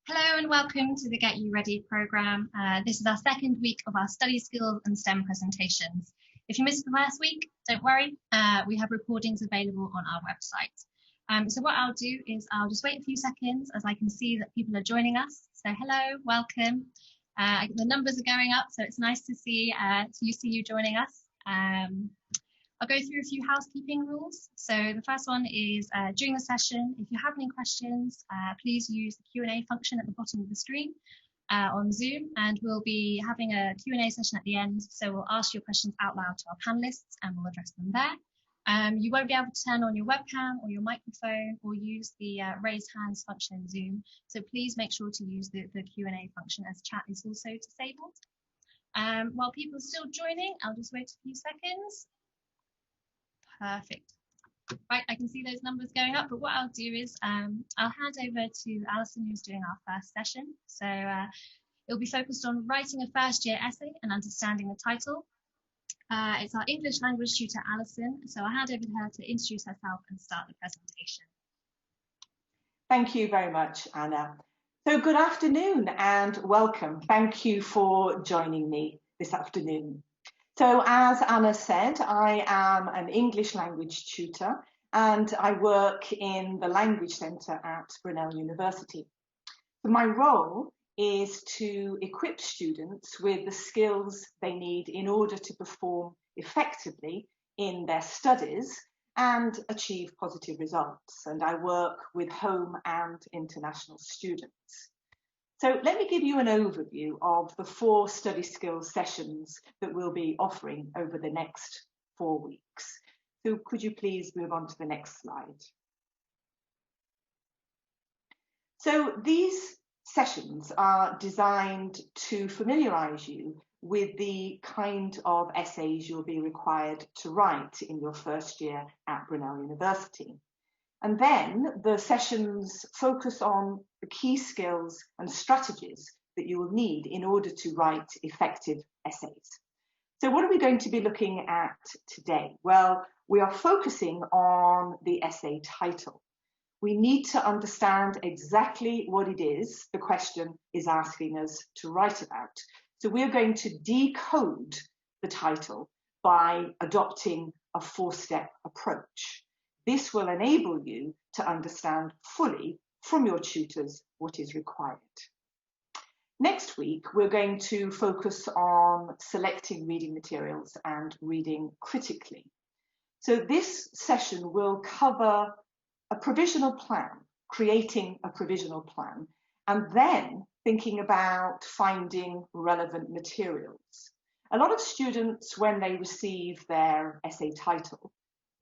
Hello and welcome to the Get You Ready programme. This is our second week of our study skills and STEM presentations. If you missed them last week, don't worry, we have recordings available on our website. So what I'll do is I'll just wait a few seconds as I can see that people are joining us. So hello, welcome. The numbers are going up, so it's nice to see you joining us. I'll go through a few housekeeping rules. So the first one is during the session, if you have any questions, please use the Q&A function at the bottom of the screen on Zoom, and we'll be having a Q&A session at the end. So we'll ask your questions out loud to our panelists and we'll address them there. You won't be able to turn on your webcam or your microphone or use the raise hands function in Zoom. So please make sure to use the Q&A function as chat is also disabled. While people are still joining, I'll just wait a few seconds. Perfect. Right, I can see those numbers going up, but what I'll do is I'll hand over to Alison, who's doing our first session. So it'll be focused on writing a first year essay and understanding the title. It's our English language tutor, Alison. So I'll hand over to her to introduce herself and start the presentation. Thank you very much, Anna. So good afternoon and welcome. Thank you for joining me this afternoon. So as Anna said, I am an English language tutor and I work in the Language Centre at Brunel University. So my role is to equip students with the skills they need in order to perform effectively in their studies and achieve positive results. And I work with home and international students. So let me give you an overview of the 4 study skills sessions that we'll be offering over the next 4 weeks. So could you please move on to the next slide? So these sessions are designed to familiarise you with the kind of essays you'll be required to write in your first year at Brunel University. And then the sessions focus on the key skills and strategies that you will need in order to write effective essays. So what are we going to be looking at today? Well, we are focusing on the essay title. We need to understand exactly what it is the question is asking us to write about. So we're going to decode the title by adopting a 4-step approach. This will enable you to understand fully from your tutors what is required. Next week, we're going to focus on selecting reading materials and reading critically. So this session will cover a provisional plan, creating a provisional plan, and then thinking about finding relevant materials. A lot of students, when they receive their essay title,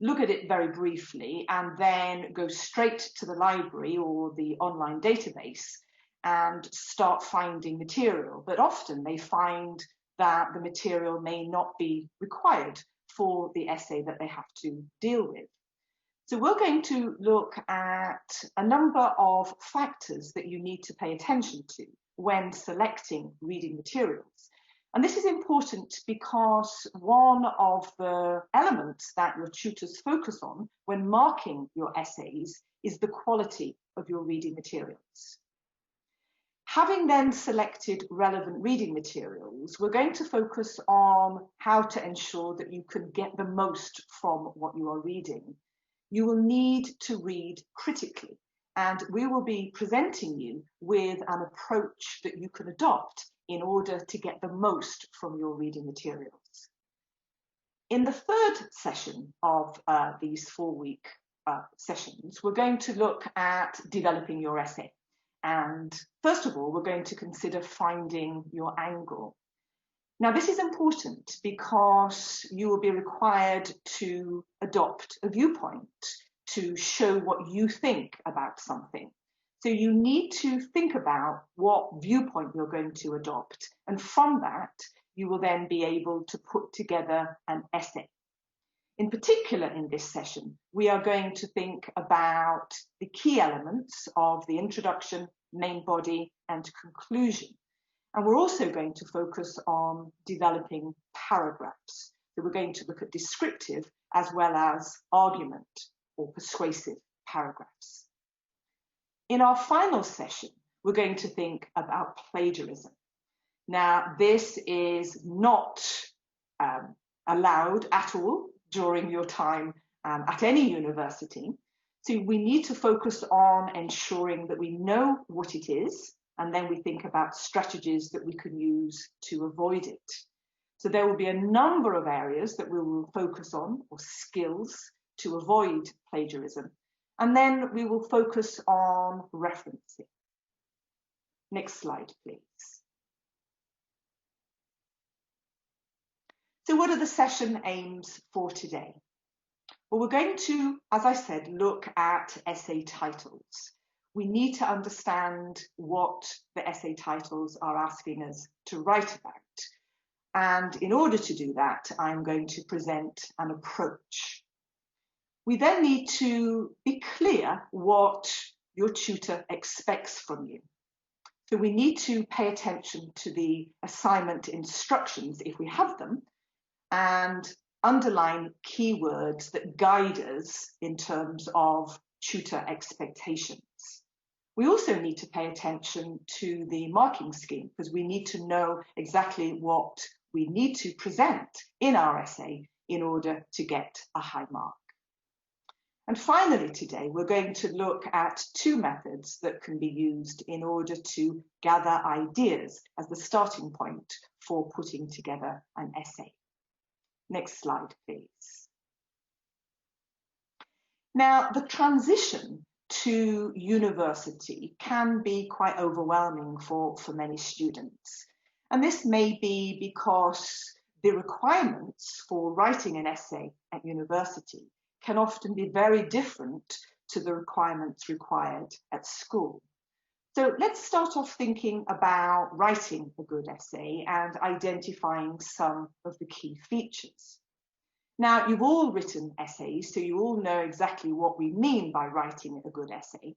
look at it very briefly and then go straight to the library or the online database and start finding material. But often they find that the material may not be required for the essay that they have to deal with. So we're going to look at a number of factors that you need to pay attention to when selecting reading materials. And this is important because one of the elements that your tutors focus on when marking your essays is the quality of your reading materials. Having then selected relevant reading materials, we're going to focus on how to ensure that you can get the most from what you are reading. You will need to read critically, and we will be presenting you with an approach that you can adopt in order to get the most from your reading materials. In the third session of these 4-week sessions, we're going to look at developing your essay. And first of all, we're going to consider finding your angle. Now, this is important because you will be required to adopt a viewpoint to show what you think about something. So you need to think about what viewpoint you're going to adopt. And from that, you will then be able to put together an essay. In particular, in this session, we are going to think about the key elements of the introduction, main body, and conclusion. And we're also going to focus on developing paragraphs. So we're going to look at descriptive as well as argument or persuasive paragraphs. In our final session, we're going to think about plagiarism. Now, this is not allowed at all during your time at any university. So we need to focus on ensuring that we know what it is, and then we think about strategies that we can use to avoid it. So there will be a number of areas that we will focus on, or skills, to avoid plagiarism. And then we will focus on referencing. Next slide, please. So what are the session aims for today? Well, we're going to, as I said, look at essay titles. We need to understand what the essay titles are asking us to write about. And in order to do that, I'm going to present an approach. We then need to be clear what your tutor expects from you. So we need to pay attention to the assignment instructions, if we have them, and underline keywords that guide us in terms of tutor expectations. We also need to pay attention to the marking scheme, because we need to know exactly what we need to present in our essay in order to get a high mark. And finally today, we're going to look at two methods that can be used in order to gather ideas as the starting point for putting together an essay. Next slide, please. Now, the transition to university can be quite overwhelming for many students. And this may be because the requirements for writing an essay at university can often be very different to the requirements required at school. So let's start off thinking about writing a good essay and identifying some of the key features. Now, you've all written essays, so you all know exactly what we mean by writing a good essay.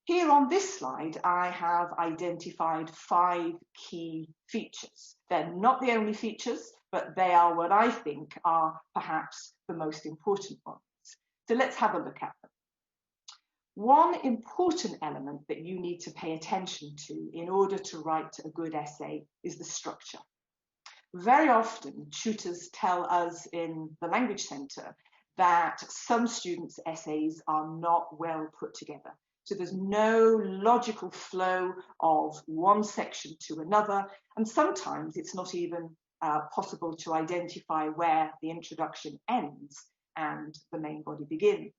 Here on this slide, I have identified 5 key features. They're not the only features, but they are what I think are perhaps the most important ones. So let's have a look at them. One important element that you need to pay attention to in order to write a good essay is the structure. Very often, tutors tell us in the Language Centre that some students' essays are not well put together. So there's no logical flow of one section to another, and sometimes it's not even possible to identify where the introduction ends and the main body begins.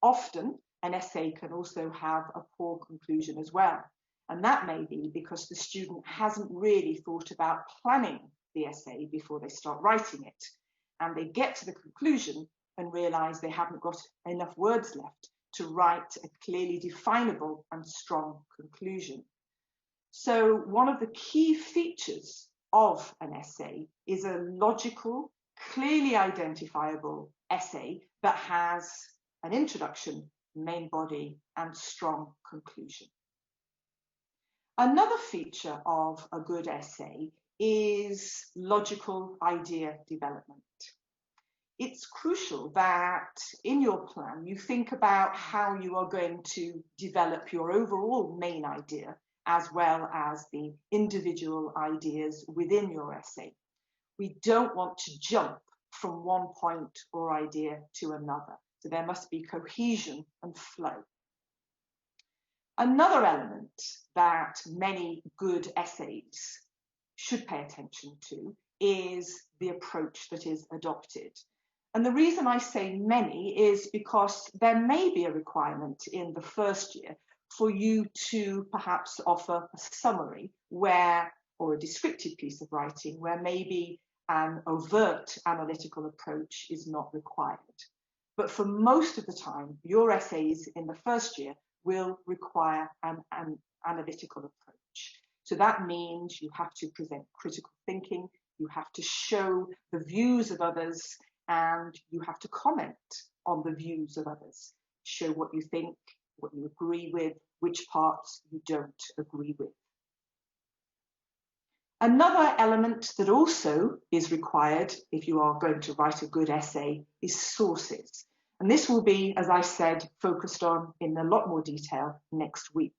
Often, an essay can also have a poor conclusion as well. And that may be because the student hasn't really thought about planning the essay before they start writing it. And they get to the conclusion and realize they haven't got enough words left to write a clearly definable and strong conclusion. So one of the key features of an essay is a logical, clearly identifiable essay that has an introduction, main body, and strong conclusion. Another feature of a good essay is logical idea development. It's crucial that in your plan you think about how you are going to develop your overall main idea as well as the individual ideas within your essay. We don't want to jump from one point or idea to another. So there must be cohesion and flow. Another element that many good essays should pay attention to is the approach that is adopted. And the reason I say many is because there may be a requirement in the first year for you to perhaps offer a summary or a descriptive piece of writing where maybe an overt analytical approach is not required. But for most of the time, your essays in the first year will require an analytical approach. So that means you have to present critical thinking, you have to show the views of others, and you have to comment on the views of others. Show what you think, what you agree with, which parts you don't agree with. Another element that also is required if you are going to write a good essay is sources. And this will be, as I said, focused on in a lot more detail next week.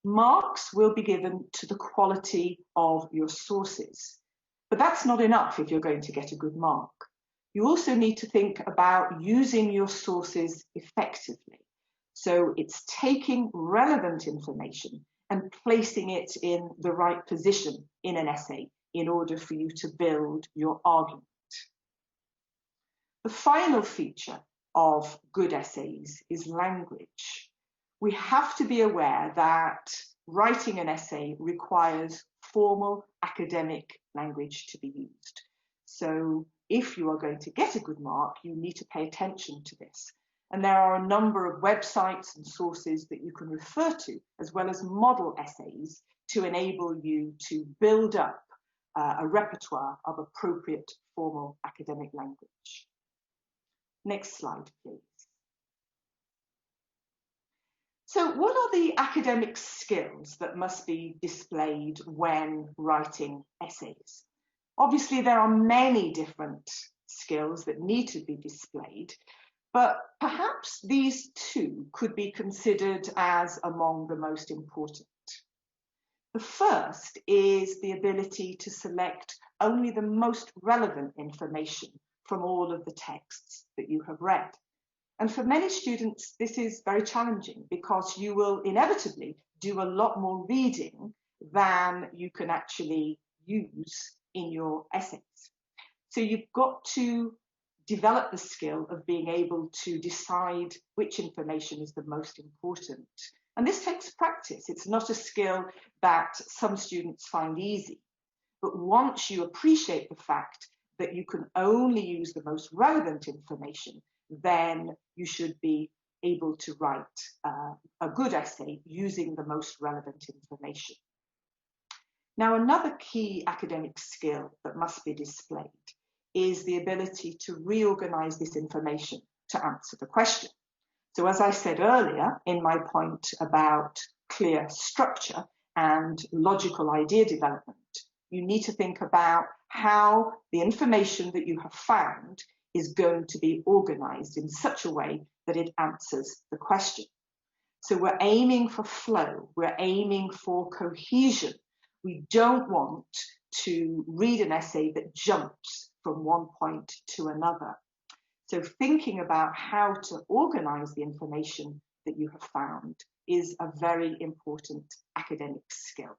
Marks will be given to the quality of your sources, but that's not enough if you're going to get a good mark. You also need to think about using your sources effectively. So it's taking relevant information and placing it in the right position in an essay in order for you to build your argument. The final feature of good essays is language. We have to be aware that writing an essay requires formal academic language to be used. So if you are going to get a good mark, you need to pay attention to this. And there are a number of websites and sources that you can refer to, as well as model essays, to enable you to build up a repertoire of appropriate formal academic language. Next slide, please. So what are the academic skills that must be displayed when writing essays? Obviously, there are many different skills that need to be displayed, but perhaps these two could be considered as among the most important. The first is the ability to select only the most relevant information from all of the texts that you have read. And for many students, this is very challenging because you will inevitably do a lot more reading than you can actually use in your essays. So you've got to develop the skill of being able to decide which information is the most important. And this takes practice. It's not a skill that some students find easy. But once you appreciate the fact that you can only use the most relevant information, then you should be able to write a good essay using the most relevant information. Now, another key academic skill that must be displayed is the ability to reorganize this information to answer the question. So as I said earlier in my point about clear structure and logical idea development, you need to think about how the information that you have found is going to be organized in such a way that it answers the question. So we're aiming for flow, we're aiming for cohesion. We don't want to read an essay that jumps from one point to another. So thinking about how to organize the information that you have found is a very important academic skill.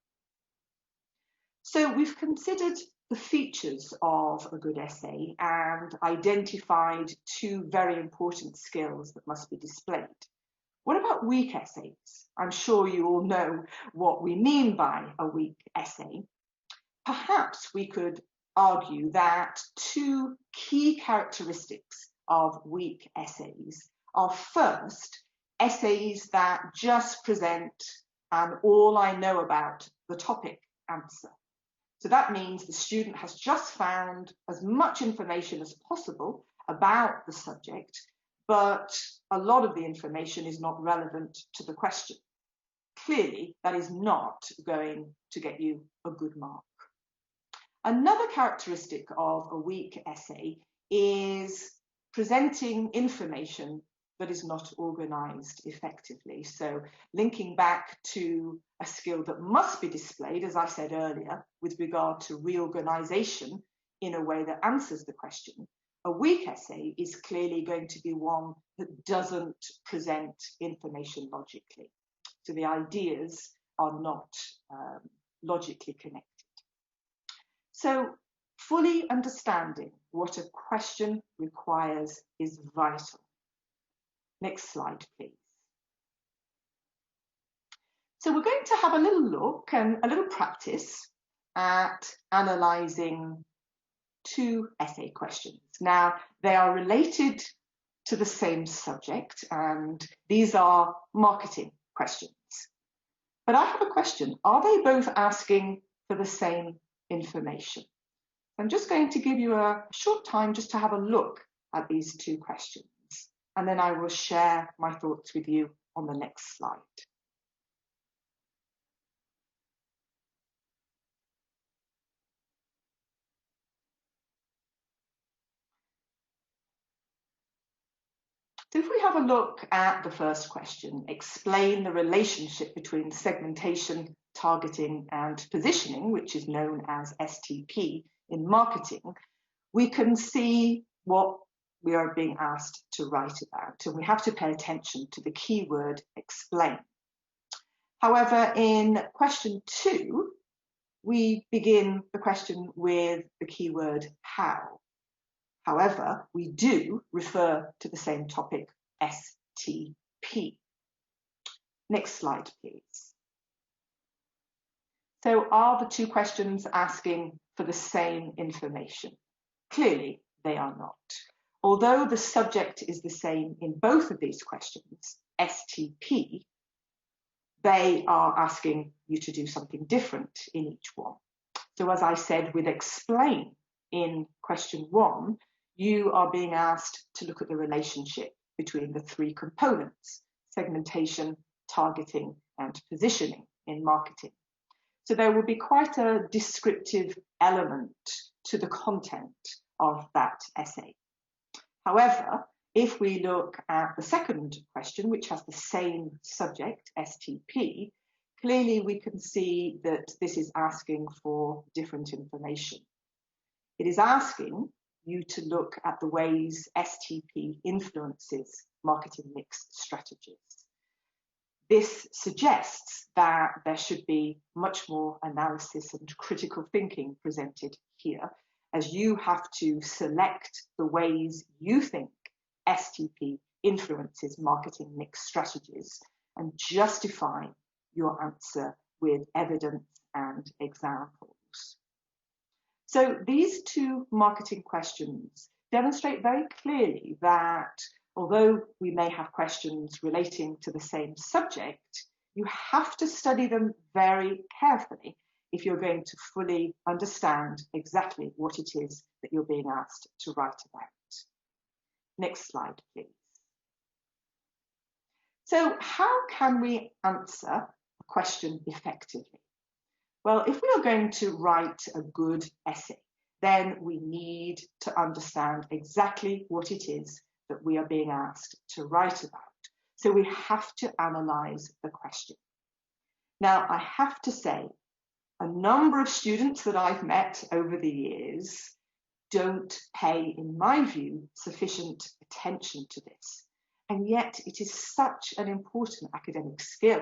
So we've considered the features of a good essay and identified two very important skills that must be displayed. What about weak essays? I'm sure you all know what we mean by a weak essay. Perhaps we could argue that two key characteristics of weak essays are, first, essays that just present an all I know about the topic answer. So that means the student has just found as much information as possible about the subject, but a lot of the information is not relevant to the question. Clearly, that is not going to get you a good mark. Another characteristic of a weak essay is presenting information that is not organized effectively. So linking back to a skill that must be displayed, as I said earlier, with regard to reorganization in a way that answers the question, a weak essay is clearly going to be one that doesn't present information logically. So the ideas are not logically connected. So fully understanding what a question requires is vital. Next slide, please. So we're going to have a little look and a little practice at analysing two essay questions. Now, they are related to the same subject, and these are marketing questions. But I have a question. Are they both asking for the same information? I'm just going to give you a short time just to have a look at these two questions, and then I will share my thoughts with you on the next slide. So if we have a look at the first question, explain the relationship between segmentation, targeting, and positioning, which is known as STP in marketing, we can see what we are being asked to write about, and we have to pay attention to the keyword explain. However, in question 2, we begin the question with the keyword how. However, we do refer to the same topic, STP. Next slide, please. So are the two questions asking for the same information? Clearly, they are not. Although the subject is the same in both of these questions, STP, they are asking you to do something different in each one. So as I said with explain in question 1, you are being asked to look at the relationship between the 3 components, segmentation, targeting, and positioning in marketing. So there will be quite a descriptive element to the content of that essay. However, if we look at the second question, which has the same subject, STP, clearly we can see that this is asking for different information. It is asking you to look at the ways STP influences marketing mix strategies. This suggests that there should be much more analysis and critical thinking presented here, as you have to select the ways you think STP influences marketing mix strategies and justify your answer with evidence and examples. So these 2 marketing questions demonstrate very clearly that although we may have questions relating to the same subject, you have to study them very carefully if you're going to fully understand exactly what it is that you're being asked to write about. Next slide, please. So how can we answer a question effectively? Well, if we are going to write a good essay, then we need to understand exactly what it is that we are being asked to write about. So we have to analyse the question. Now, I have to say, a number of students that I've met over the years don't pay, in my view, sufficient attention to this. And yet it is such an important academic skill.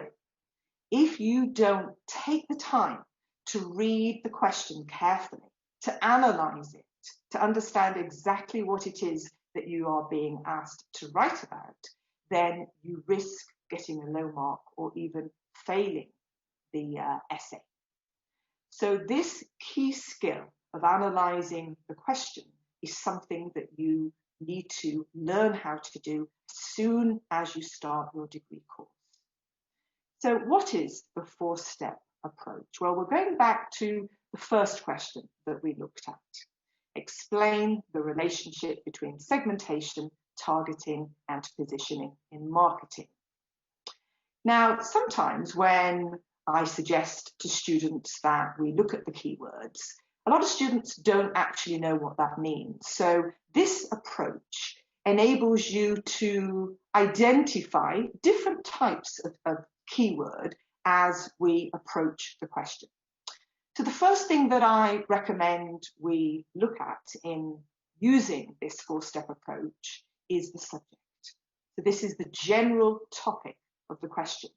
If you don't take the time to read the question carefully, to analyse it, to understand exactly what it is that you are being asked to write about, then you risk getting a low mark or even failing the essay. So this key skill of analysing the question is something that you need to learn how to do as soon as you start your degree course. So what is the 4-step approach? Well, we're going back to the first question that we looked at. Explain the relationship between segmentation, targeting, and positioning in marketing. Now, sometimes when I suggest to students that we look at the keywords, a lot of students don't actually know what that means. So this approach enables you to identify different types of keyword as we approach the question. So the first thing that I recommend we look at in using this 4-step approach is the subject. So this is the general topic of the question.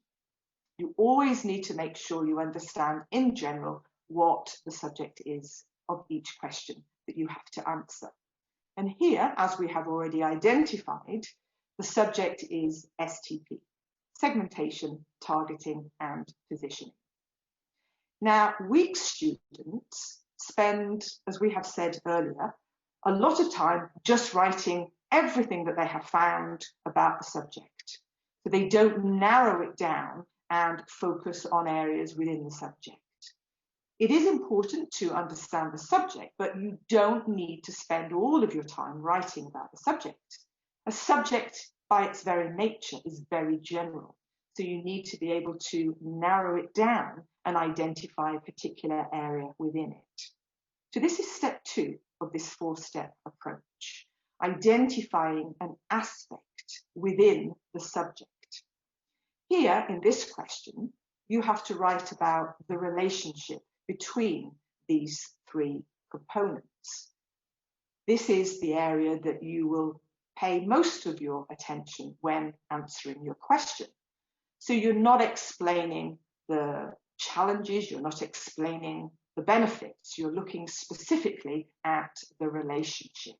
You always need to make sure you understand in general what the subject is of each question that you have to answer. And here, as we have already identified, the subject is STP, segmentation, targeting, and positioning. Now, weak students spend, as we have said earlier, a lot of time just writing everything that they have found about the subject. So they don't narrow it down and focus on areas within the subject. It is important to understand the subject, but you don't need to spend all of your time writing about the subject. A subject, by its very nature, is very general. So you need to be able to narrow it down and identify a particular area within it. So this is step 2 of this 4-step approach, identifying an aspect aspect within the subject. Here, in this question, you have to write about the relationship between these three components. This is the area that you will pay most of your attention when answering your question. So you're not explaining the challenges, you're not explaining the benefits, you're looking specifically at the relationship.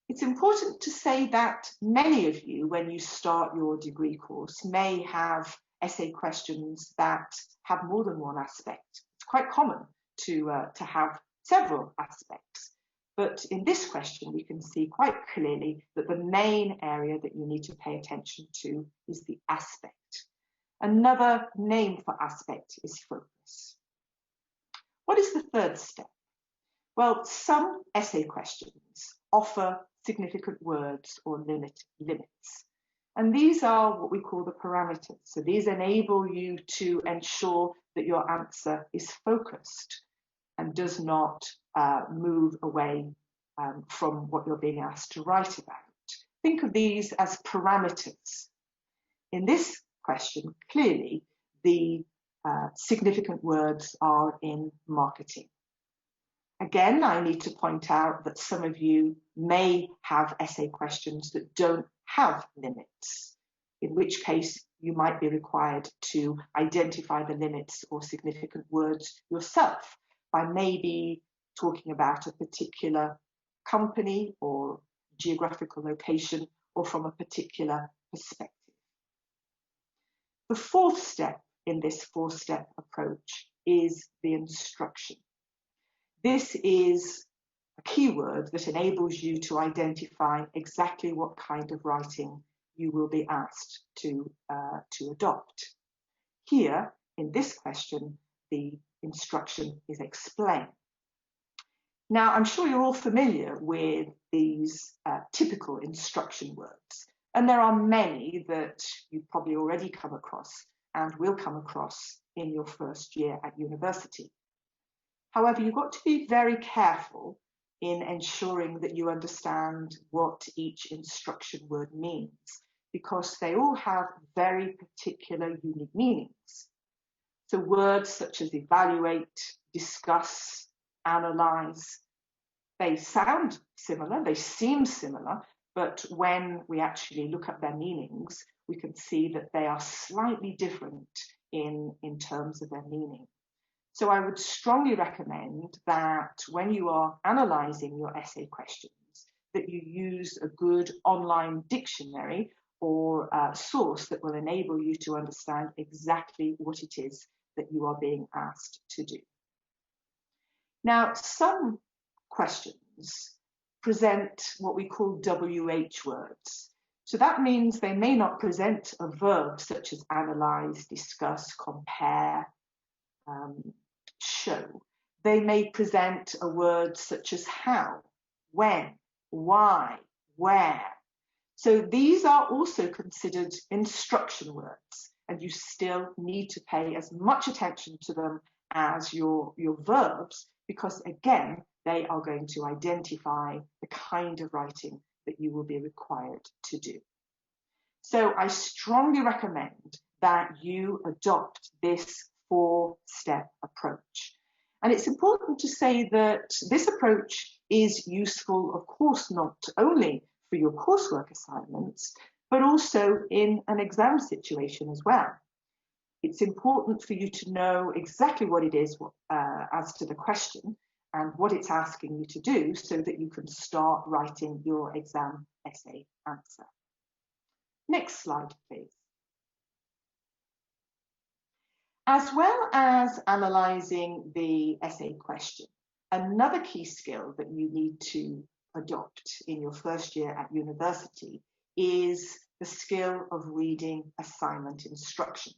It's important to say that many of you, when you start your degree course, may have essay questions that have more than one aspect. It's quite common to have several aspects. But in this question, we can see quite clearly that the main area that you need to pay attention to is the aspect. Another name for aspect is focus. What is the third step? Well, some essay questions offer significant words or limits. And these are what we call the parameters. So these enable you to ensure that your answer is focused and does not move away from what you're being asked to write about. Think of these as parameters. In this question, clearly, the significant words are in marketing. Again, I need to point out that some of you may have essay questions that don't have limits, in which case you might be required to identify the limits or significant words yourself by maybe talking about a particular company or geographical location or from a particular perspective. The fourth step in this four-step approach is the instruction. This is a keyword that enables you to identify exactly what kind of writing you will be asked to adopt. Here, in this question, the instruction is explained. Now, I'm sure you're all familiar with these typical instruction words, and there are many that you've probably already come across and will come across in your first year at university. However, you've got to be very careful in ensuring that you understand what each instruction word means, because they all have very particular unique meanings. So words such as evaluate, discuss, analyze, they sound similar, they seem similar, but when we actually look at their meanings, we can see that they are slightly different in terms of their meaning. So I would strongly recommend that when you are analysing your essay questions, that you use a good online dictionary or source that will enable you to understand exactly what it is that you are being asked to do. Now, some questions present what we call WH words. So that means they may not present a verb such as analyse, discuss, compare, show. They may present a word such as how, when, why, where. So these are also considered instruction words, and you still need to pay as much attention to them as your verbs, because again, they are going to identify the kind of writing that you will be required to do. So I strongly recommend that you adopt this four-step approach. And it's important to say that this approach is useful, of course, not only for your coursework assignments, but also in an exam situation as well. It's important for you to know exactly what it is as to the question and what it's asking you to do so that you can start writing your exam essay answer. Next slide, please. As well as analysing the essay question, another key skill that you need to adopt in your first year at university is the skill of reading assignment instructions.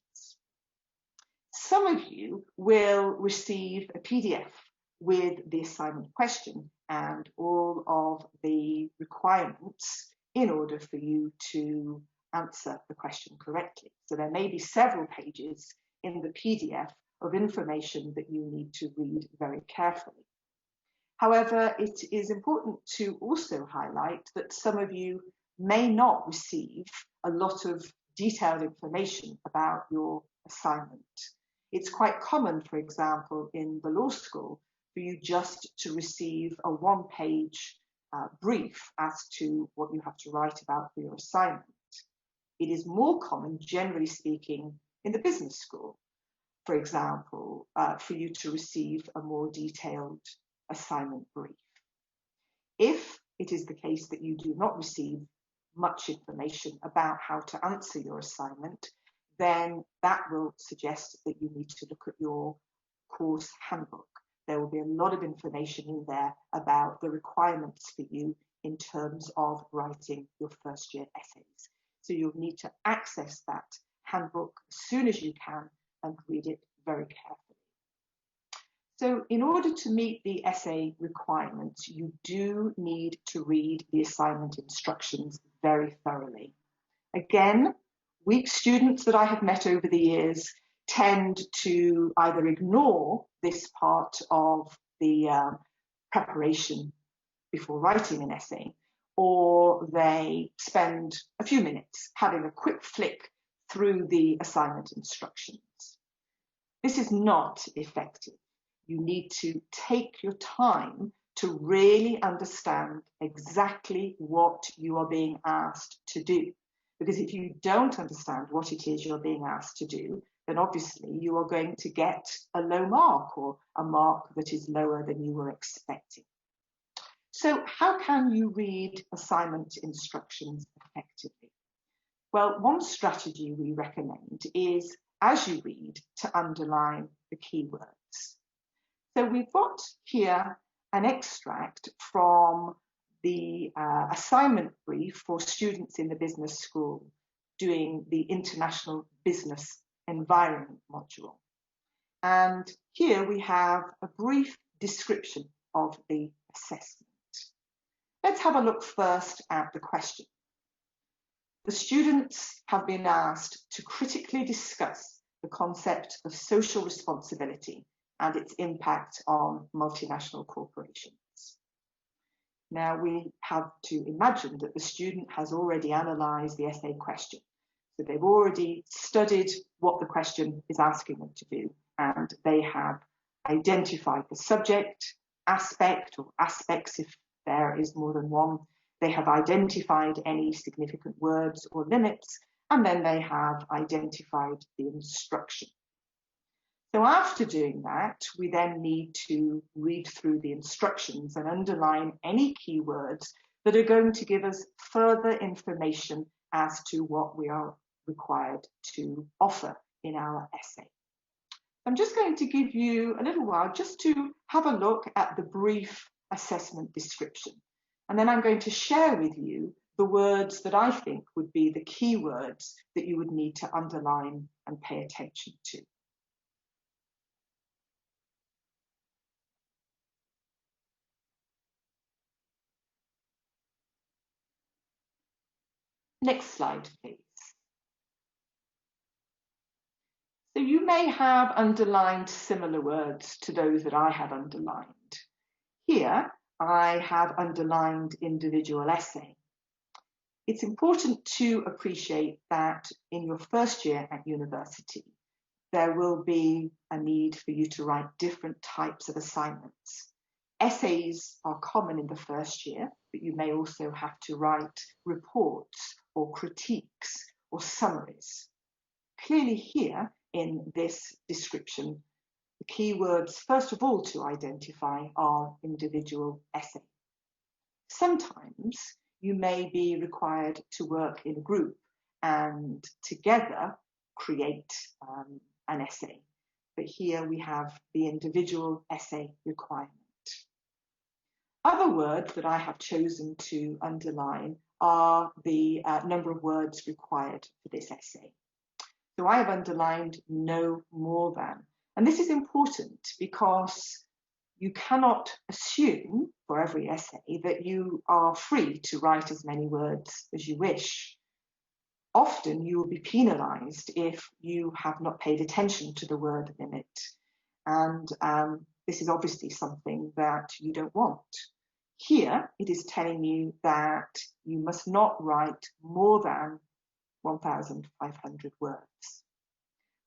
Some of you will receive a PDF with the assignment question and all of the requirements in order for you to answer the question correctly. So there may be several pages in the PDF of information that you need to read very carefully. However, it is important to also highlight that some of you may not receive a lot of detailed information about your assignment. It's quite common, for example, in the law school, for you just to receive a one-page brief as to what you have to write about for your assignment. It is more common, generally speaking, in the business school, for example, for you to receive a more detailed assignment brief. If it is the case that you do not receive much information about how to answer your assignment, then that will suggest that you need to look at your course handbook. There will be a lot of information in there about the requirements for you in terms of writing your first year essays. So you'll need to access that handbook as soon as you can and read it very carefully. So in order to meet the essay requirements, you do need to read the assignment instructions very thoroughly. Again, weak students that I have met over the years tend to either ignore this part of the preparation before writing an essay, or they spend a few minutes having a quick flick through the assignment instructions. This is not effective. You need to take your time to really understand exactly what you are being asked to do. Because if you don't understand what it is you're being asked to do, then obviously you are going to get a low mark, or a mark that is lower than you were expecting. So how can you read assignment instructions effectively? Well, one strategy we recommend is, as you read, to underline the keywords. So we've got here an extract from the assignment brief for students in the business school doing the International Business Environment module. And here we have a brief description of the assessment. Let's have a look first at the question. The students have been asked to critically discuss the concept of social responsibility and its impact on multinational corporations. Now we have to imagine that the student has already analysed the essay question. So they've already studied what the question is asking them to do, and they have identified the subject, aspect, or aspects if there is more than one. They have identified any significant words or limits, and then they have identified the instruction. So after doing that, we then need to read through the instructions and underline any keywords that are going to give us further information as to what we are required to offer in our essay. I'm just going to give you a little while just to have a look at the brief assessment description. And then I'm going to share with you the words that I think would be the key words that you would need to underline and pay attention to. Next slide, please. So you may have underlined similar words to those that I have underlined. Here, I have underlined individual essay. It's important to appreciate that in your first year at university, there will be a need for you to write different types of assignments. Essays are common in the first year, but you may also have to write reports or critiques or summaries. Clearly here in this description, the keywords, first of all, to identify are individual essay. Sometimes you may be required to work in a group and together create an essay. But here we have the individual essay requirement. Other words that I have chosen to underline are the number of words required for this essay. So I have underlined no more than. And this is important because you cannot assume for every essay that you are free to write as many words as you wish. Often you will be penalised if you have not paid attention to the word limit. And this is obviously something that you don't want. Here it is telling you that you must not write more than 1,500 words.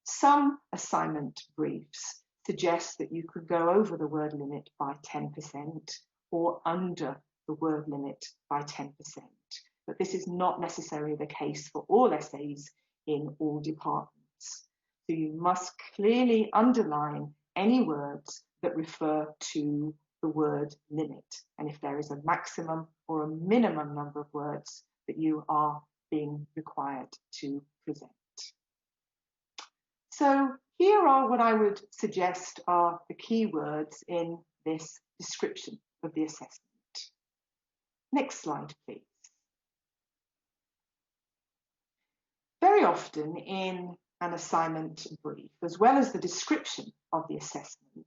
Some assignment briefs suggest that you could go over the word limit by 10% or under the word limit by 10%. But this is not necessarily the case for all essays in all departments. So you must clearly underline any words that refer to the word limit, and if there is a maximum or a minimum number of words that you are being required to present. So here are what I would suggest are the key words in this description of the assessment. Next slide, please. Very often in an assignment brief, as well as the description of the assessment,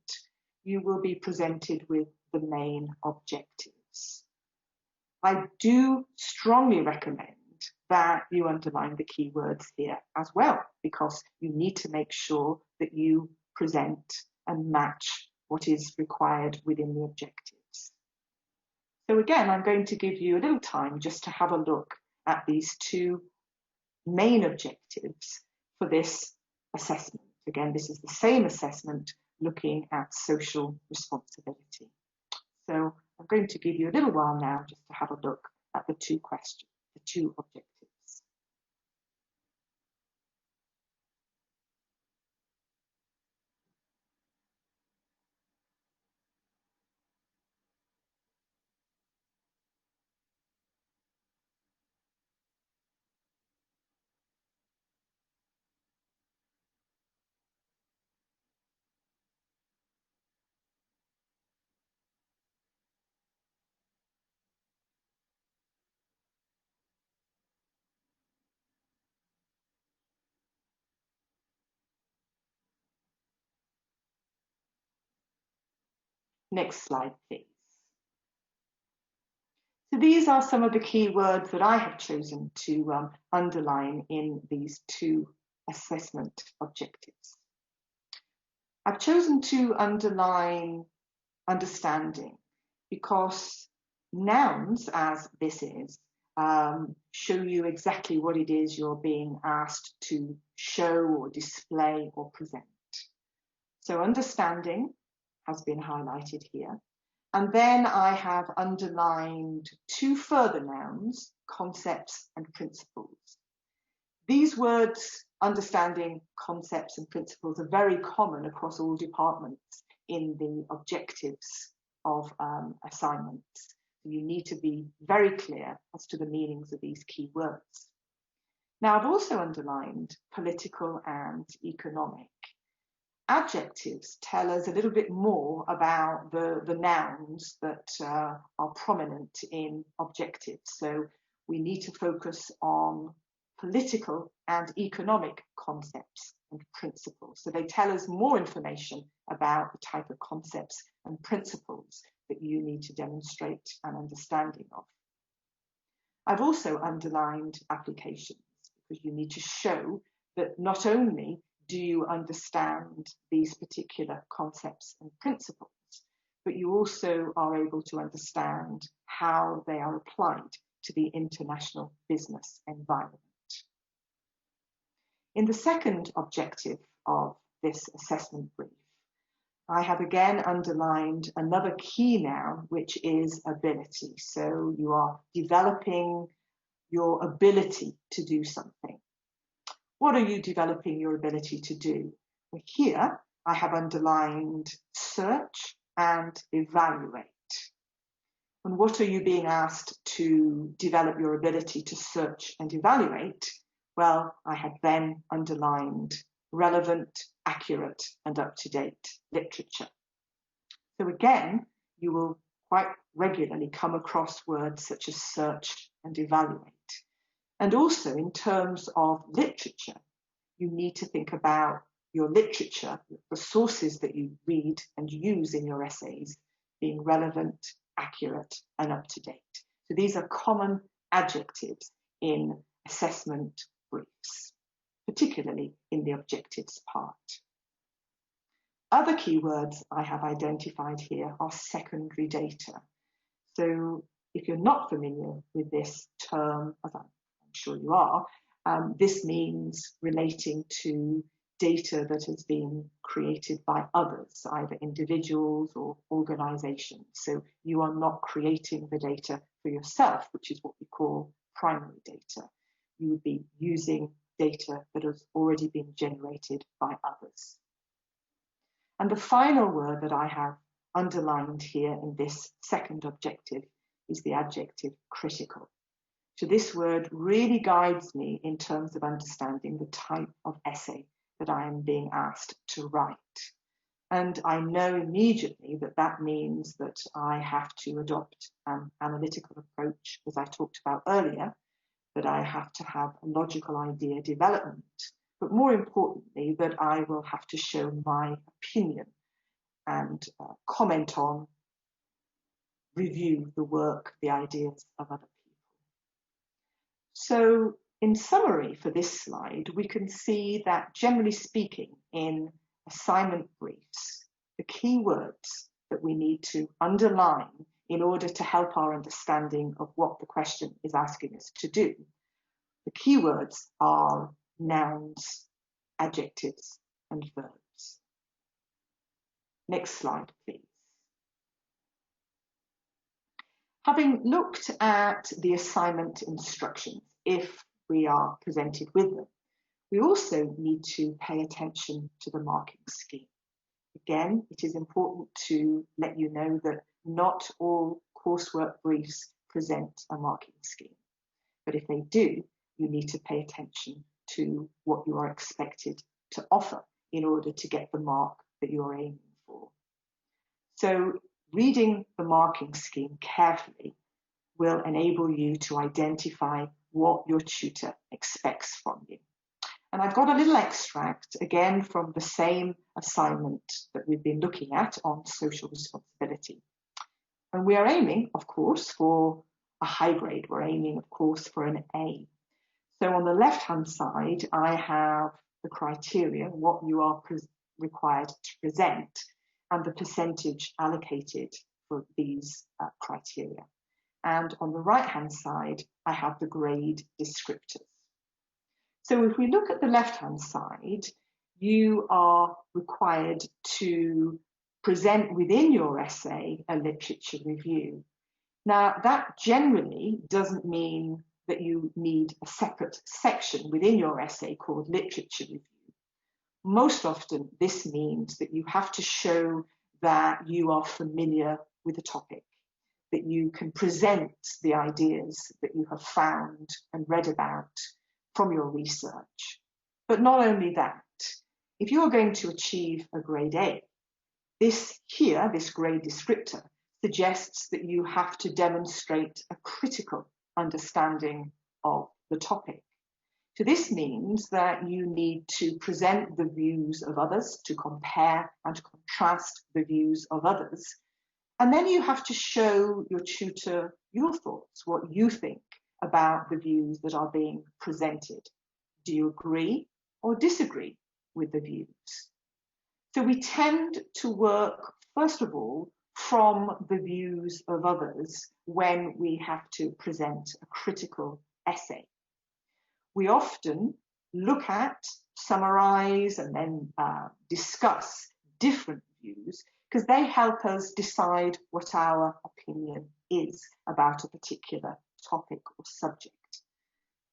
you will be presented with the main objectives. I do strongly recommend that you underline the key words here as well, because you need to make sure that you present and match what is required within the objectives. So again, I'm going to give you a little time just to have a look at these two main objectives for this assessment. Again, this is the same assessment looking at social responsibility. So I'm going to give you a little while now just to have a look at the two questions, the two objectives. Next slide, please. So these are some of the key words that I have chosen to underline in these two assessment objectives. I've chosen to underline understanding because nouns, as this is, show you exactly what it is you're being asked to show or display or present. So understanding has been highlighted here. And then I have underlined two further nouns, concepts and principles. These words, understanding, concepts and principles, are very common across all departments in the objectives of assignments. You need to be very clear as to the meanings of these key words. Now, I've also underlined political and economic. Adjectives tell us a little bit more about the nouns that are prominent in objectives. So we need to focus on political and economic concepts and principles. So they tell us more information about the type of concepts and principles that you need to demonstrate an understanding of. I've also underlined applications because you need to show that not only do you understand these particular concepts and principles, but you also are able to understand how they are applied to the international business environment. In the second objective of this assessment brief, I have again underlined another key noun, which is ability. So you are developing your ability to do something. What are you developing your ability to do? Well, here I have underlined search and evaluate. And what are you being asked to develop your ability to search and evaluate? Well, I have then underlined relevant, accurate, and up-to-date literature. So again, you will quite regularly come across words such as search and evaluate. And also in terms of literature, you need to think about your literature, the sources that you read and use in your essays, being relevant, accurate, and up-to-date. So these are common adjectives in assessment briefs, particularly in the objectives part. Other keywords I have identified here are secondary data. So if you're not familiar with this term, as I'm sure you are, this means relating to data that has been created by others, either individuals or organizations. So you are not creating the data for yourself, which is what we call primary data. You would be using data that has already been generated by others. And the final word that I have underlined here in this second objective is the adjective critical. So this word really guides me in terms of understanding the type of essay that I am being asked to write. And I know immediately that that means that I have to adopt an analytical approach, as I talked about earlier, that I have to have a logical idea development, but more importantly, that I will have to show my opinion and comment on, review the work, the ideas of other people. So in summary for this slide, we can see that generally speaking, in assignment briefs, the key words that we need to underline in order to help our understanding of what the question is asking us to do, the key words are nouns, adjectives, and verbs. Next slide, please. Having looked at the assignment instructions, if we are presented with them, we also need to pay attention to the marking scheme. Again, it is important to let you know that not all coursework briefs present a marking scheme, but if they do, you need to pay attention to what you are expected to offer in order to get the mark that you're aiming for. So reading the marking scheme carefully will enable you to identify what your tutor expects from you. And I've got a little extract, again, from the same assignment that we've been looking at on social responsibility. And we are aiming, of course, for a high grade. We're aiming, of course, for an A. So on the left-hand side, I have the criteria, what you are required to present, and the percentage allocated for these criteria. And on the right-hand side, I have the grade descriptors. So if we look at the left-hand side, you are required to present within your essay a literature review. Now, that generally doesn't mean that you need a separate section within your essay called literature review. Most often, this means that you have to show that you are familiar with the topic, that you can present the ideas that you have found and read about from your research. But not only that, if you are going to achieve a grade A, this grade descriptor, suggests that you have to demonstrate a critical understanding of the topic. So this means that you need to present the views of others, to compare and contrast the views of others. And then you have to show your tutor your thoughts, what you think about the views that are being presented. Do you agree or disagree with the views? So we tend to work, first of all, from the views of others when we have to present a critical essay. We often look at, summarize, and then discuss different views because they help us decide what our opinion is about a particular topic or subject.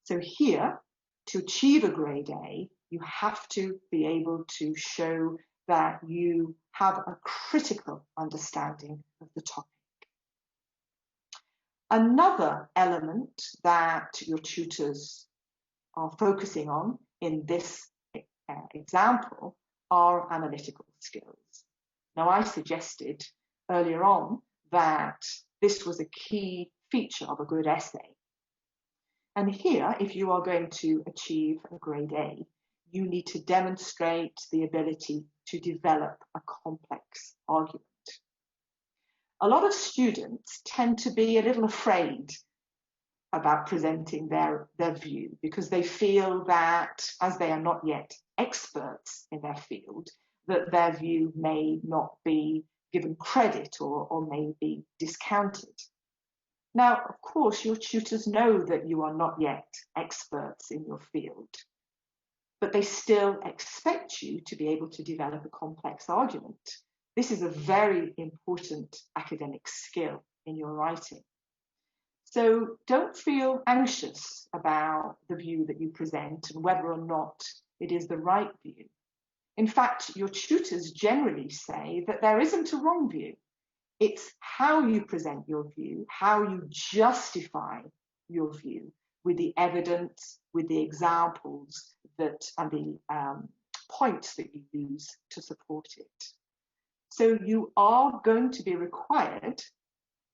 So here, to achieve a grade A, you have to be able to show that you have a critical understanding of the topic. Another element that your tutors are focusing on in this example are analytical skills. Now, I suggested earlier on that this was a key feature of a good essay. And here, if you are going to achieve a grade A, you need to demonstrate the ability to develop a complex argument. A lot of students tend to be a little afraid about presenting their view because they feel that, as they are not yet experts in their field, that their view may not be given credit or may be discounted. Now, of course, your tutors know that you are not yet experts in your field, but they still expect you to be able to develop a complex argument. This is a very important academic skill in your writing. So don't feel anxious about the view that you present and whether or not it is the right view. In fact, your tutors generally say that there isn't a wrong view. It's how you present your view, how you justify your view with the evidence, with the examples and the points that you use to support it. So you are going to be required,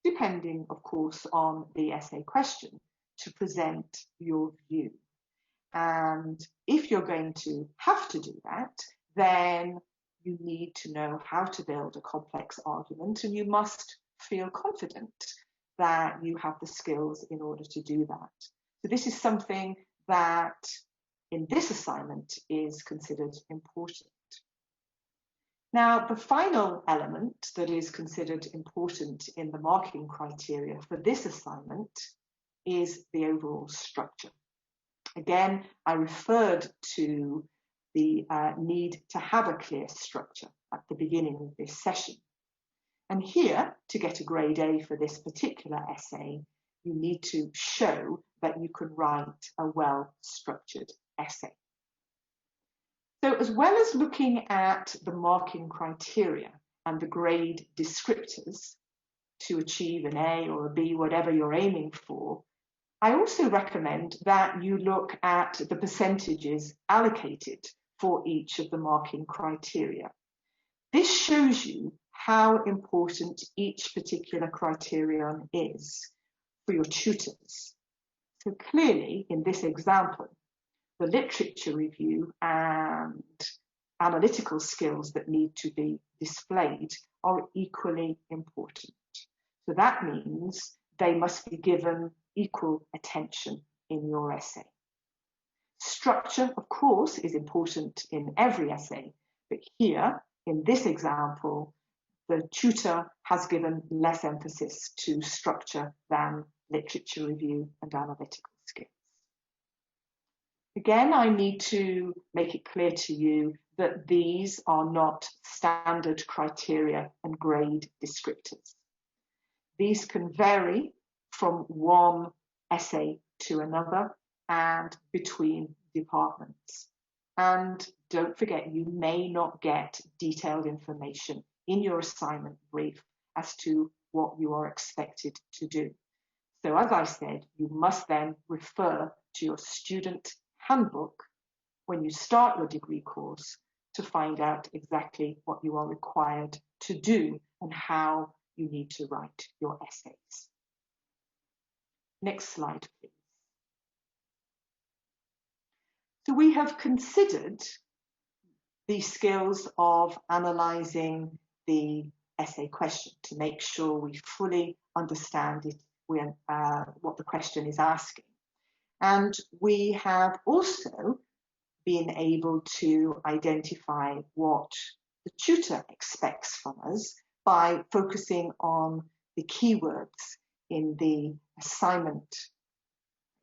depending, of course, on the essay question, to present your view. And if you're going to have to do that, then you need to know how to build a complex argument, and you must feel confident that you have the skills in order to do that. So this is something that in this assignment is considered important. Now, the final element that is considered important in the marking criteria for this assignment is the overall structure. Again, I referred to the need to have a clear structure at the beginning of this session. And here, to get a grade A for this particular essay, you need to show that you can write a well-structured essay. So as well as looking at the marking criteria and the grade descriptors to achieve an A or a B, whatever you're aiming for, I also recommend that you look at the percentages allocated for each of the marking criteria. This shows you how important each particular criterion is for your tutors. So clearly, in this example, the literature review and analytical skills that need to be displayed are equally important. So that means they must be given equal attention in your essay. Structure, of course, is important in every essay, but here, in this example, the tutor has given less emphasis to structure than literature review and analytical skills. Again, I need to make it clear to you that these are not standard criteria and grade descriptors. These can vary from one essay to another and between departments. And don't forget, you may not get detailed information in your assignment brief as to what you are expected to do. So as I said, you must then refer to your student handbook when you start your degree course to find out exactly what you are required to do and how you need to write your essays. Next slide, please. So we have considered the skills of analysing the essay question to make sure we fully understand it, what the question is asking. And we have also been able to identify what the tutor expects from us by focusing on the keywords in the assignment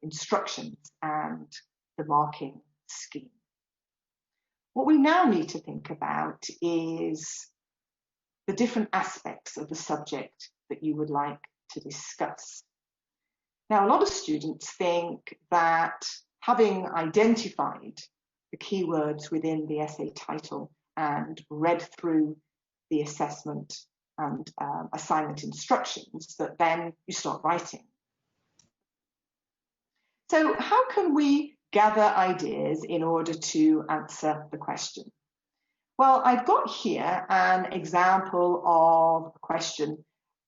instructions and the marking scheme. What we now need to think about is the different aspects of the subject that you would like to discuss. Now, a lot of students think that having identified the keywords within the essay title and read through the assessment and assignment instructions, that then you start writing. So how can we gather ideas in order to answer the question? Well, I've got here an example of a question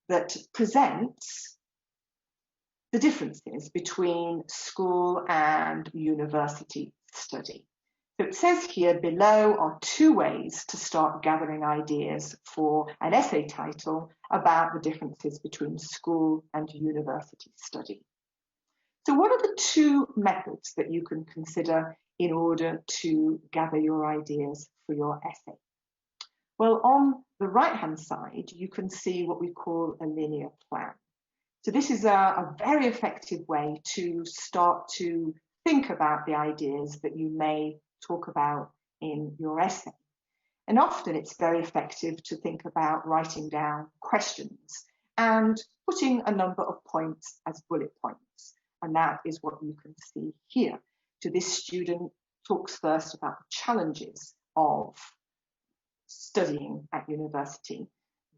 that presents the differences between school and university study. So it says here below are two ways to start gathering ideas for an essay title about the differences between school and university study. So what are the two methods that you can consider in order to gather your ideas for your essay? Well, on the right-hand side, you can see what we call a linear plan. So this is a very effective way to start to think about the ideas that you may talk about in your essay. And often it's very effective to think about writing down questions and putting a number of points as bullet points. And that is what you can see here. So this student talks first about the challenges of studying at university,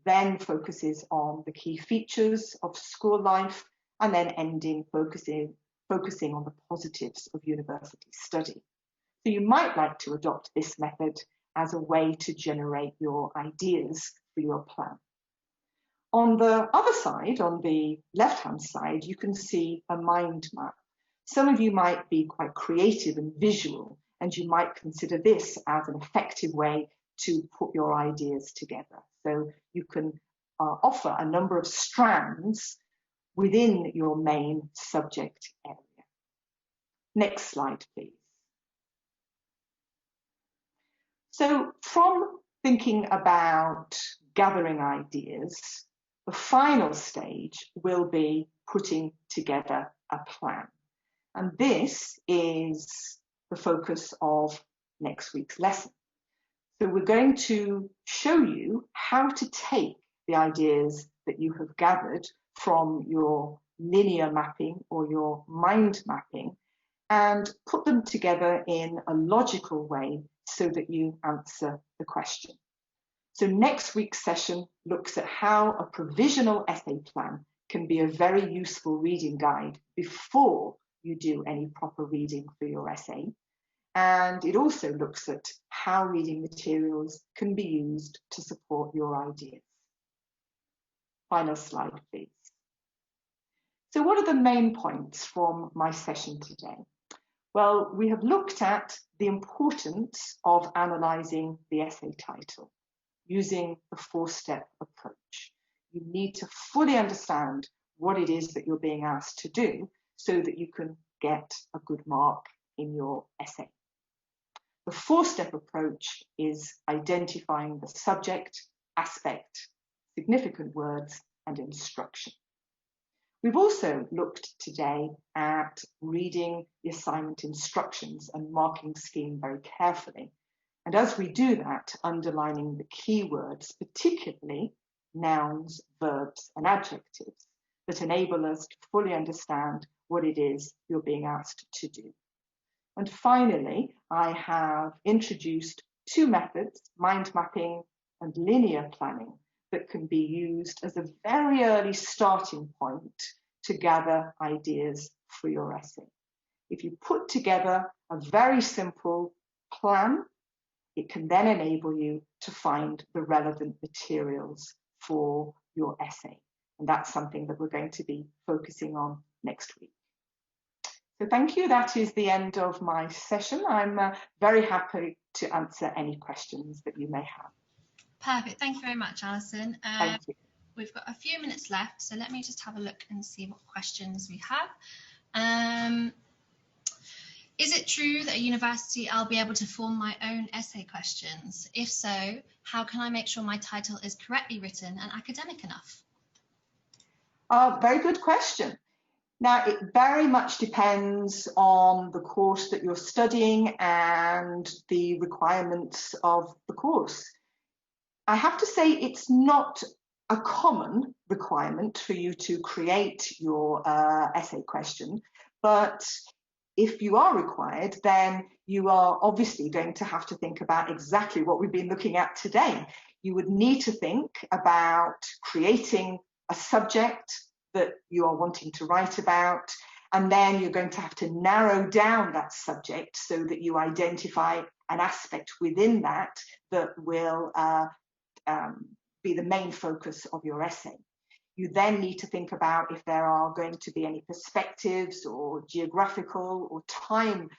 then focuses on the key features of school life, and then ending focusing on the positives of university study. So you might like to adopt this method as a way to generate your ideas for your plan. On the other side, on the left-hand side, you can see a mind map. Some of you might be quite creative and visual, and you might consider this as an effective way to put your ideas together. So you can offer a number of strands within your main subject area. Next slide, please. So from thinking about gathering ideas, the final stage will be putting together a plan. And this is the focus of next week's lesson. So we're going to show you how to take the ideas that you have gathered from your linear mapping or your mind mapping and put them together in a logical way so that you answer the question. So next week's session looks at how a provisional essay plan can be a very useful reading guide before you do any proper reading for your essay. And it also looks at how reading materials can be used to support your ideas. Final slide, please. So what are the main points from my session today? Well, we have looked at the importance of analysing the essay title using the four-step approach. You need to fully understand what it is that you're being asked to do so that you can get a good mark in your essay. The four-step approach is identifying the subject, aspect, significant words, and instruction. We've also looked today at reading the assignment instructions and marking scheme very carefully. And as we do that, underlining the keywords, particularly nouns, verbs, and adjectives that enable us to fully understand what it is you're being asked to do. And finally, I have introduced two methods, mind mapping and linear planning, that can be used as a very early starting point to gather ideas for your essay. If you put together a very simple plan, it can then enable you to find the relevant materials for your essay. And that's something that we're going to be focusing on next week. So thank you. That is the end of my session. I'm very happy to answer any questions that you may have. Perfect. Thank you very much, Alison. Thank you. We've got a few minutes left, so let me just have a look and see what questions we have. Is it true that at university I'll be able to form my own essay questions? If so, how can I make sure my title is correctly written and academic enough? Very good question. Now, it very much depends on the course that you're studying and the requirements of the course. I have to say it's not a common requirement for you to create your essay question, but if you are required, then you are obviously going to have to think about exactly what we've been looking at today. You would need to think about creating a subject that you are wanting to write about, and then you're going to have to narrow down that subject so that you identify an aspect within that that will be the main focus of your essay. You then need to think about if there are going to be any perspectives or geographical or time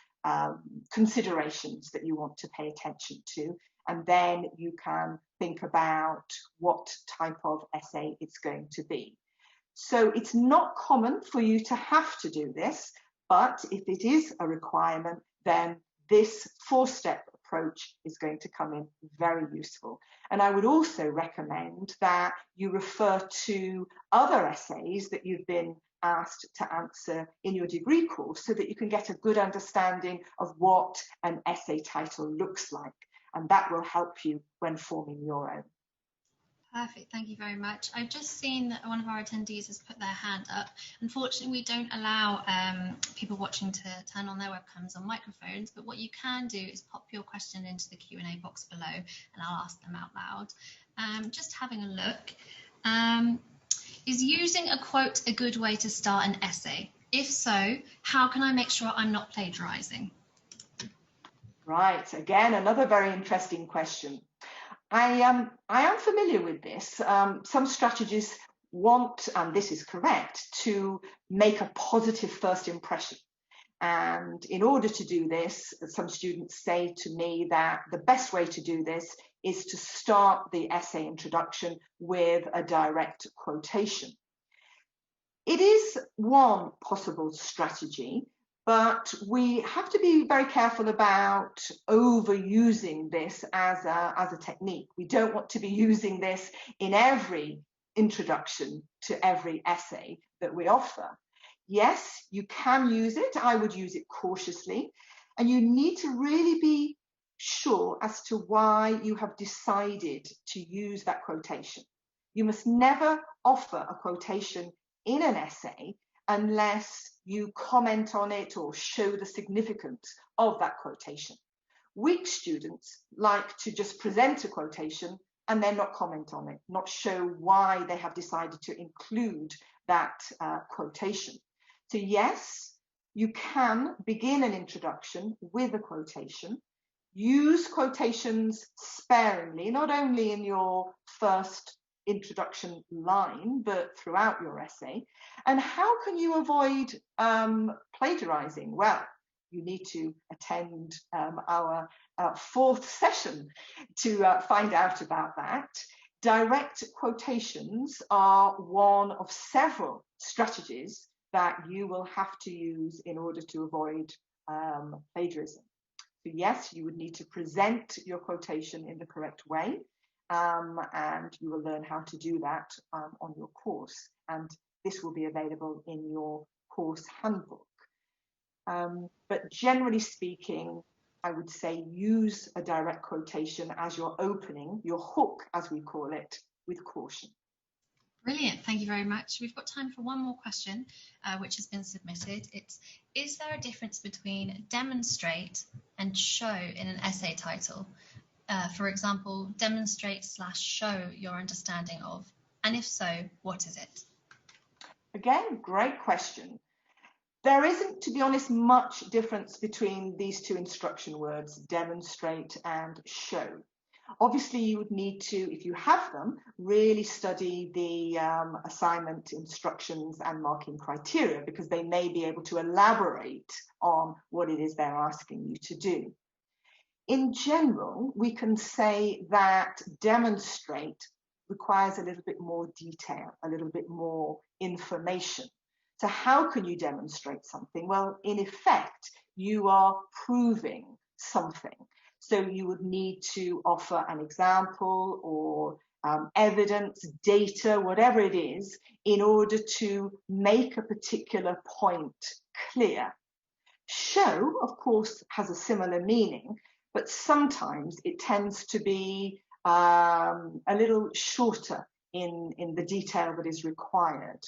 considerations that you want to pay attention to. And then you can think about what type of essay it's going to be. So it's not common for you to have to do this, but if it is a requirement, then this four-step approach is going to come in very useful. And I would also recommend that you refer to other essays that you've been asked to answer in your degree course so that you can get a good understanding of what an essay title looks like. And that will help you when forming your own. Perfect, thank you very much. I've just seen that one of our attendees has put their hand up. Unfortunately, we don't allow people watching to turn on their webcams or microphones, but what you can do is pop your question into the Q&A box below and I'll ask them out loud. Just having a look. Is using a quote a good way to start an essay? If so, how can I make sure I'm not plagiarizing? Right, again, another very interesting question. I am familiar with this. Some strategists want, and this is correct, to make a positive first impression. And in order to do this, some students say to me that the best way to do this is to start the essay introduction with a direct quotation. It is one possible strategy, but we have to be very careful about overusing this as a technique. We don't want to be using this in every introduction to every essay that we offer. Yes, you can use it. I would use it cautiously. And you need to really be sure as to why you have decided to use that quotation. You must never offer a quotation in an essay unless you comment on it or show the significance of that quotation. Weak students like to just present a quotation and then not comment on it, not show why they have decided to include that quotation. So yes, you can begin an introduction with a quotation. Use quotations sparingly, not only in your first introduction line, but throughout your essay. And how can you avoid plagiarizing? Well, you need to attend our fourth session to find out about that. Direct quotations are one of several strategies that you will have to use in order to avoid plagiarism. So yes, you would need to present your quotation in the correct way, and you will learn how to do that on your course. And this will be available in your course handbook. But generally speaking, I would say use a direct quotation as your opening, your hook, as we call it, with caution. Brilliant, thank you very much. We've got time for one more question, which has been submitted. It's, is there a difference between demonstrate and show in an essay title? For example, demonstrate/show your understanding of, and if so, what is it? Again, great question. There isn't, to be honest, much difference between these two instruction words, demonstrate and show. Obviously, you would need to, if you have them, really study the assignment instructions and marking criteria, because they may be able to elaborate on what it is they're asking you to do. In general, we can say that demonstrate requires a little bit more detail, a little bit more information. So how can you demonstrate something? Well, in effect, you are proving something. So you would need to offer an example or evidence, data, whatever it is, in order to make a particular point clear. Show, of course, has a similar meaning, but sometimes it tends to be a little shorter in the detail that is required.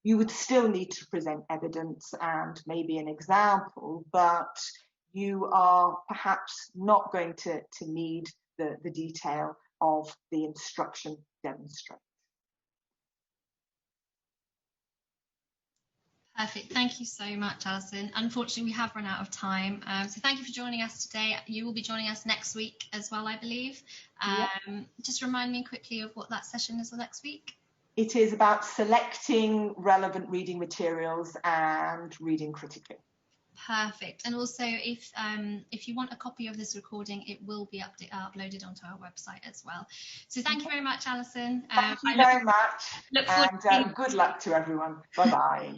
You would still need to present evidence and maybe an example, but you are perhaps not going to need the detail of the instruction demonstrate. Perfect. Thank you so much, Alison. Unfortunately, we have run out of time. So thank you for joining us today. You will be joining us next week as well, I believe. Just remind me quickly of what that session is for next week. It is about selecting relevant reading materials and reading critically. Perfect. And also, if you want a copy of this recording, it will be uploaded onto our website as well. So thank you very much, Alison. Thank you very much. And good luck to everyone. Bye-bye.